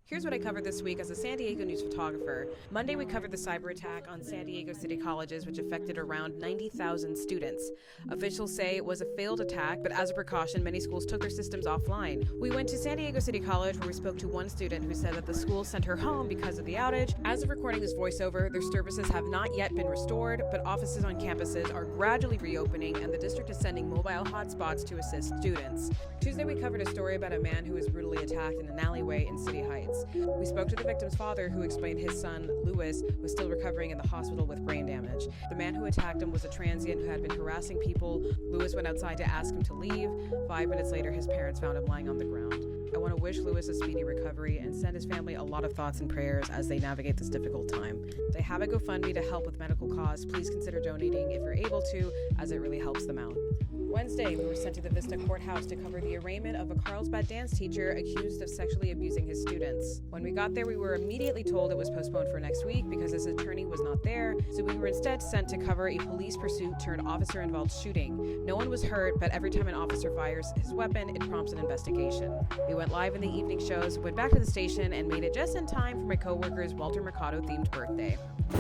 Here's what I covered this week as a San Diego news photographer. Monday, we covered the cyber attack on San Diego City colleges, which affected around 90,000 students. Officials say it was a failed attack, but as a precaution, many schools took their systems offline. We went to San Diego City College, where we spoke to one student who said that the school sent her home because of the outage. As of recording this voiceover, their services have not yet been restored, but offices on campuses are gradually reopening, and the district is sending mobile hotspots to assist students. Tuesday, we covered a story about a man who was brutally attacked in an alleyway in City Heights. We spoke to the victim's father, who explained his son, Louis, was still recovering in the hospital with brain damage. The man who attacked him was a transient who had been harassing people. Louis went outside to ask him to leave. 5 minutes later, his parents found him lying on the ground. I want to wish Louis a speedy recovery and send his family a lot of thoughts and prayers as they navigate this difficult time. They have a GoFundMe to help with medical costs. Please consider donating if you're able to, as it really helps them out. Wednesday, we were sent to the Vista Courthouse to cover the arraignment of a Carlsbad dance teacher accused of sexually abusing his students. When we got there, we were immediately told it was postponed for next week because his attorney was not there, so we were instead sent to cover a police pursuit turned officer-involved shooting. No one was hurt, but every time an officer fires his weapon, it prompts an investigation. We went live in the evening shows, went back to the station, and made it just in time for my coworker's Walter Mercado-themed birthday.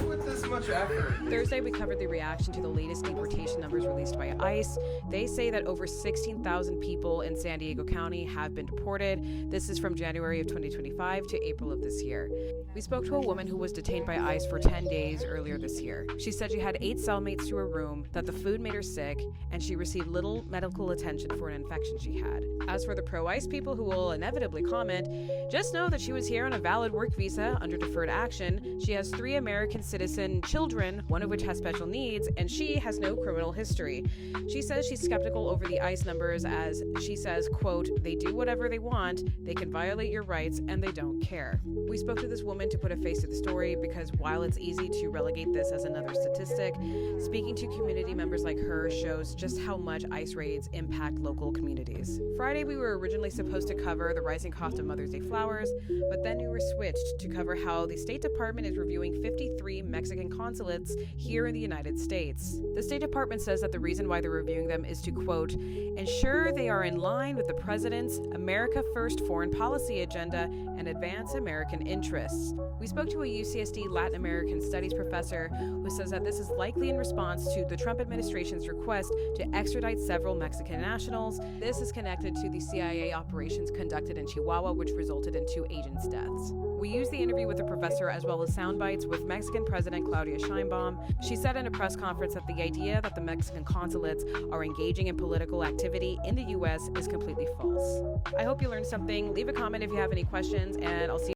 With this much effort. Thursday, we covered the reaction to the latest deportation numbers released by ICE. They say that over 16,000 people in San Diego County have been deported. This is from January of 2025 to April of this year. We spoke to a woman who was detained by ICE for 10 days earlier this year. She said she had 8 cellmates to her room, that the food made her sick, and she received little medical attention for an infection she had. As for the pro-ICE people who will inevitably comment, just know that she was here on a valid work visa under deferred action. She has 3 American citizen children, one of which has special needs, and she has no criminal history. She says she's skeptical over the ICE numbers as she says, quote, "They do whatever they want, they can violate your rights, and they don't care." We spoke to this woman to put a face to the story because while it's easy to relegate this as another statistic, speaking to community members like her shows just how much ICE raids impact local communities. Friday, we were originally supposed to cover the rising cost of Mother's Day flowers, but then we were switched to cover how the State Department is reviewing 53 Mexican consulates here in the United States. The State Department says that the reason why they're reviewing them is to, quote, ensure they are in line with the President's America First foreign policy agenda and advance American interests. We spoke to a UCSD Latin American Studies professor who says that this is likely in response to the Trump administration's request to extradite several Mexican nationals. This is connected to the CIA operations conducted in Chihuahua, which resulted in 2 agents' deaths. We used the interview with the professor as well as sound bites with Mexican President Claudia Sheinbaum. She said in a press conference that the idea that the Mexican consulates are engaging in political activity in the U.S. is completely false. I hope you learned something. Leave a comment if you have any questions, and I'll see you